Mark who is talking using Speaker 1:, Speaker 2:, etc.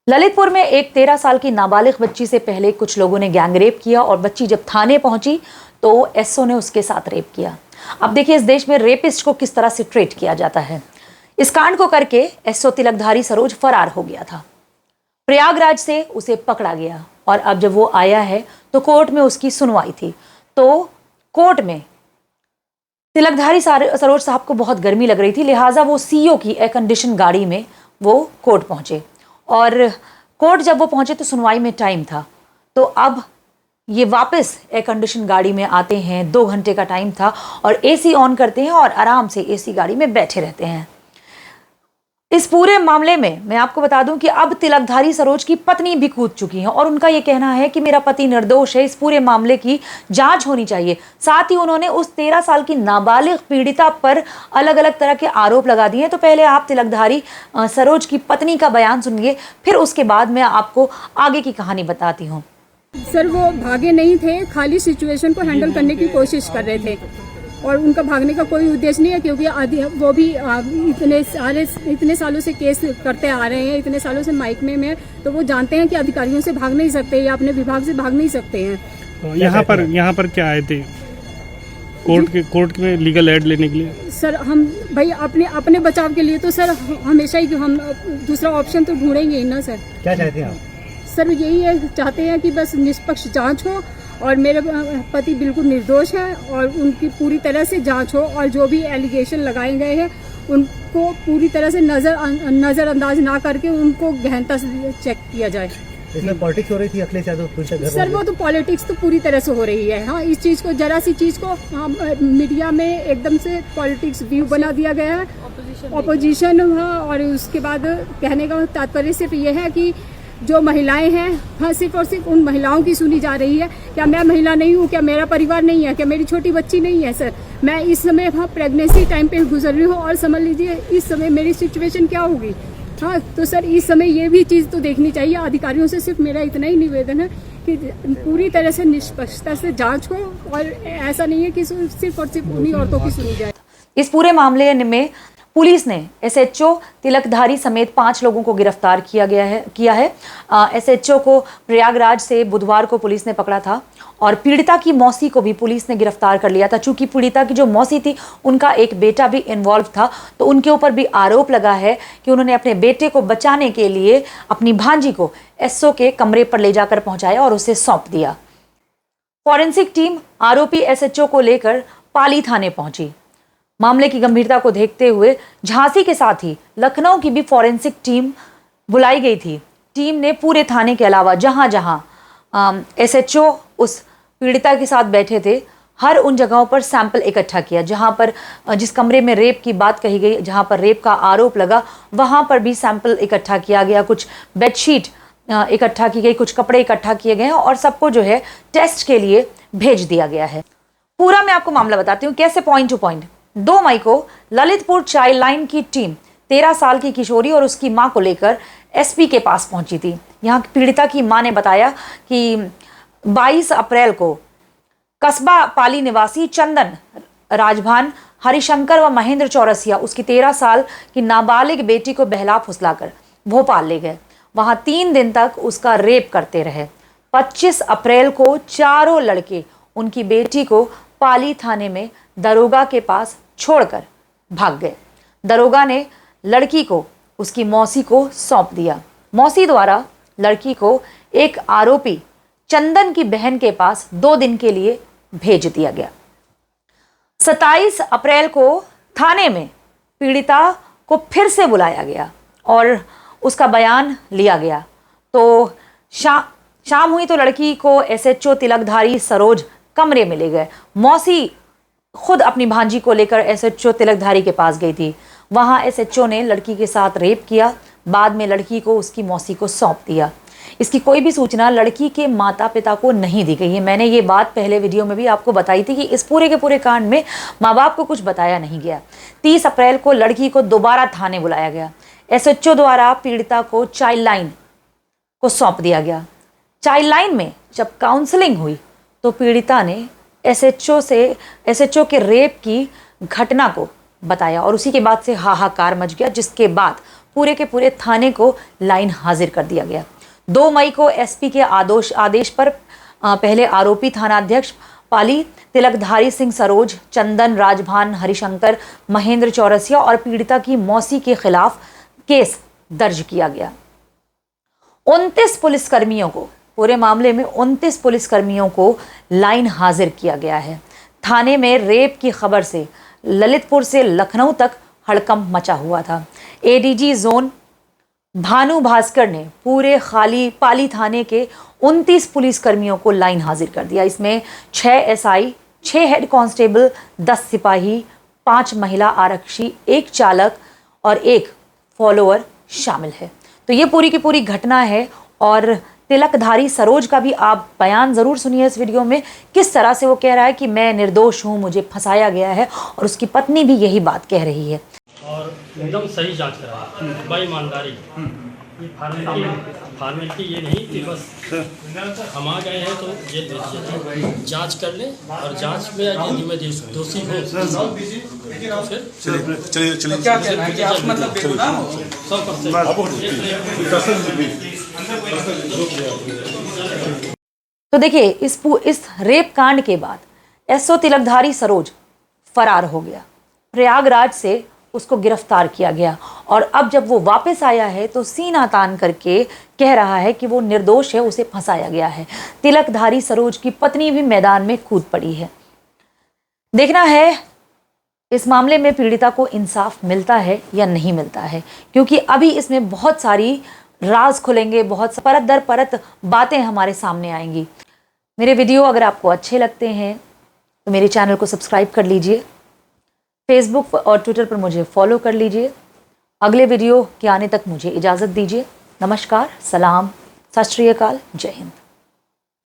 Speaker 1: ललितपुर में एक 13 साल की नाबालिग बच्ची से पहले कुछ लोगों ने गैंग रेप किया और बच्ची जब थाने पहुंची तो एसओ ने उसके साथ रेप किया। अब देखिए इस देश में रेपिस्ट को किस तरह से ट्रीट किया जाता है। इस कांड को करके एसओ तिलकधारी सरोज फरार हो गया था। प्रयागराज से उसे पकड़ा गया और अब जब वो आया है तो कोर्ट में उसकी सुनवाई थी। तो कोर्ट में तिलकधारी सरोज साहब को बहुत गर्मी लग रही थी, लिहाजा वो सीईओ की एयर कंडीशन गाड़ी में वो कोर्ट पहुंचे और कोर्ट जब वो पहुंचे तो सुनवाई में टाइम था। तो अब ये वापस एयर कंडीशन गाड़ी में आते हैं, 2 घंटे का टाइम था और एसी ऑन करते हैं और आराम से एसी गाड़ी में बैठे रहते हैं। इस पूरे मामले में मैं आपको बता दूं कि अब तिलकधारी सरोज की पत्नी भी कूद चुकी हैं और उनका ये कहना है कि मेरा पति निर्दोष है, इस पूरे मामले की जांच होनी चाहिए। साथ ही उन्होंने उस 13 साल की नाबालिग पीड़िता पर अलग अलग तरह के आरोप लगा दिए। तो पहले आप तिलकधारी सरोज की पत्नी का बयान सुनिए, फिर उसके बाद मैं आपको आगे की कहानी बताती हूँ।
Speaker 2: सर वो भागे नहीं थे, खाली सिचुएशन को हैंडल करने की कोशिश कर रहे थे और उनका भागने का कोई उद्देश्य नहीं है, क्योंकि वो भी इतने सालों से केस करते आ रहे हैं, इतने सालों से माइकमे में, तो वो जानते हैं कि अधिकारियों से भाग नहीं सकते या अपने विभाग से भाग नहीं सकते हैं।
Speaker 3: यहाँ पर क्या आए थे? कोर्ट में लीगल एड लेने के लिए?
Speaker 2: सर हम भाई अपने बचाव के लिए तो सर हमेशा ही हम दूसरा ऑप्शन तो ढूंढेंगे ही ना। सर
Speaker 4: क्या चाहते हैं आप?
Speaker 2: सर यही है, चाहते हैं कि बस निष्पक्ष जांच हो और मेरे पति बिल्कुल निर्दोष है और उनकी पूरी तरह से जांच हो और जो भी एलिगेशन लगाए गए हैं उनको पूरी तरह से नजरअंदाज ना करके उनको गहनता से चेक किया जाए।
Speaker 4: इसमें पॉलिटिक्स हो रही थी अखिलेश यादव
Speaker 2: सर, वो तो पॉलिटिक्स तो पूरी तरह से हो रही है। हाँ, इस चीज को जरा सी चीज को मीडिया में एकदम से पॉलिटिक्स व्यू बना दिया गया है, ऑपोजिशन हुआ। और उसके बाद कहने का तात्पर्य सिर्फ ये है कि जो महिलाएं हैं, हाँ, सिर्फ और सिर्फ उन महिलाओं की सुनी जा रही है। क्या मैं महिला नहीं हूँ? क्या मेरा परिवार नहीं है? क्या मेरी छोटी बच्ची नहीं है? सर मैं इस समय हाँ प्रेगनेंसी टाइम पे गुजर रही हूँ और समझ लीजिए इस समय मेरी सिचुएशन क्या होगी। हाँ, तो सर इस समय ये भी चीज़ तो देखनी चाहिए। अधिकारियों से सिर्फ मेरा इतना ही निवेदन है कि पूरी तरह से निष्पक्षता से जांच हो और ऐसा नहीं है कि सिर्फ और सिर्फ उन्हीं औरतों की सुनी जाए।
Speaker 1: इस पूरे मामले में पुलिस ने एसएचओ तिलकधारी समेत 5 लोगों को गिरफ्तार किया है। एसएचओ को प्रयागराज से बुधवार को पुलिस ने पकड़ा था और पीड़िता की मौसी को भी पुलिस ने गिरफ्तार कर लिया था। चूंकि पीड़िता की जो मौसी थी उनका एक बेटा भी इन्वॉल्व था, तो उनके ऊपर भी आरोप लगा है कि उन्होंने अपने बेटे को बचाने के लिए अपनी भांजी को एसओ के कमरे पर ले जाकर पहुंचाया और उसे सौंप दिया। फॉरेंसिक टीम आरोपी एसएचओ को लेकर पाली थाने पहुंची। मामले की गंभीरता को देखते हुए झांसी के साथ ही लखनऊ की भी फॉरेंसिक टीम बुलाई गई थी। टीम ने पूरे थाने के अलावा जहां जहां एसएचओ उस पीड़िता के साथ बैठे थे, हर उन जगहों पर सैंपल इकट्ठा किया। जहां पर जिस कमरे में रेप की बात कही गई, जहां पर रेप का आरोप लगा, वहां पर भी सैंपल इकट्ठा किया गया। कुछ बेडशीट इकट्ठा की गई, कुछ कपड़े इकट्ठा किए गए और सबको जो है टेस्ट के लिए भेज दिया गया है। पूरा मैं आपको मामला बताती हूँ कैसे, पॉइंट टू पॉइंट। 2 मई को ललितपुर चाइल्ड लाइन की टीम 13 साल की किशोरी और उसकी मां को लेकर एसपी के पास पहुंची थी। यहां पीड़िता की मां ने बताया कि 22 अप्रैल को कस्बा पाली निवासी चंदन राजभान हरिशंकर व महेंद्र चौरसिया उसकी 13 साल की नाबालिग बेटी को बहला फुसलाकर भोपाल ले गए। वहां 3 दिन तक उसका रेप करते रहे। 25 अप्रैल को चारों लड़के उनकी बेटी को पाली थाने में दरोगा के पास छोड़कर भाग गए। दरोगा ने लड़की को उसकी मौसी को सौंप दिया। मौसी द्वारा लड़की को एक आरोपी चंदन की बहन के पास 2 दिन के लिए भेज दिया गया। 27 अप्रैल को थाने में पीड़िता को फिर से बुलाया गया और उसका बयान लिया गया। तो शाम हुई तो लड़की को एसएचओ तिलकधारी सरोज कमरे में ले गए। मौसी खुद अपनी भांजी को लेकर एसएचओ तिलकधारी के पास गई थी। वहां एसएचओ ने लड़की के साथ रेप किया। बाद में लड़की को उसकी मौसी को सौंप दिया। इसकी कोई भी सूचना लड़की के माता पिता को नहीं दी गई है। मैंने ये बात पहले वीडियो में भी आपको बताई थी कि इस पूरे के पूरे कांड में माँ बाप को कुछ बताया नहीं गया। 30 अप्रैल को लड़की को दोबारा थाने बुलाया गया। एसएचओ द्वारा पीड़िता को चाइल्ड लाइन को सौंप दिया गया। चाइल्ड लाइन में जब काउंसलिंग हुई तो पीड़िता ने एसएचओ के रेप की घटना को बताया और उसी के बाद से हाहाकार मच गया, जिसके बाद पूरे के पूरे थाने को लाइन हाजिर कर दिया गया। 2 मई को एसपी के आदेश पर पहले आरोपी थानाध्यक्ष पाली, तिलकधारी सिंह सरोज, चंदन, राजभान, हरिशंकर, महेंद्र चौरसिया और पीड़िता की मौसी के खिलाफ केस दर्ज किया गया। 29 पुलिसकर्मियों को, पूरे मामले में 29 पुलिसकर्मियों को लाइन हाजिर किया गया है। थाने में रेप की खबर से ललितपुर से लखनऊ तक हड़कंप मचा हुआ था। एडीजी जोन भानु भास्कर ने पूरे खाली पाली थाने के 29 पुलिसकर्मियों को लाइन हाजिर कर दिया। इसमें 6 एसआई, 6 हेड कांस्टेबल, 10 सिपाही, 5 महिला आरक्षी, 1 चालक और 1 फॉलोअर शामिल है। तो ये पूरी की पूरी घटना है और तिलकधारी सरोज का भी आप बयान ज़रूर सुनिए इस वीडियो में, किस तरह से वो कह रहा है कि मैं निर्दोष हूँ, मुझे फंसाया गया है, और उसकी पत्नी भी यही बात कह रही है।
Speaker 5: और एकदम सही जांच करा बेईमानदारी। ये फॉर्मेलिटी ये नहीं कि बस हम आ गए हैं तो ये दे दीजिए, जांच कर ले और जांच में यदि मैं दोषी हूँ तो फिर चलिए क्या कहना है कि आप मतलब 100%।
Speaker 1: तो देखिए इस रेप कांड के बाद एसओ तिलकधारी सरोज फरार हो गया। प्रयागराज से उसको गिरफ्तार किया गया और अब जब वो वापस आया है तो सीना तान करके कह रहा है कि वो निर्दोष है, उसे फंसाया गया है। तिलकधारी सरोज की पत्नी भी मैदान में कूद पड़ी है। देखना है इस मामले में पीड़िता को इंसाफ मिलता है या नहीं मिलता है, क्योंकि अभी इसमें बहुत सारी राज खुलेंगे, बहुत परत दर परत बातें हमारे सामने आएंगी। मेरे वीडियो अगर आपको अच्छे लगते हैं तो मेरे चैनल को सब्सक्राइब कर लीजिए, फेसबुक और ट्विटर पर मुझे फॉलो कर लीजिए। अगले वीडियो के आने तक मुझे इजाज़त दीजिए। नमस्कार, सलाम, सत श्री अकाल, जय हिंद।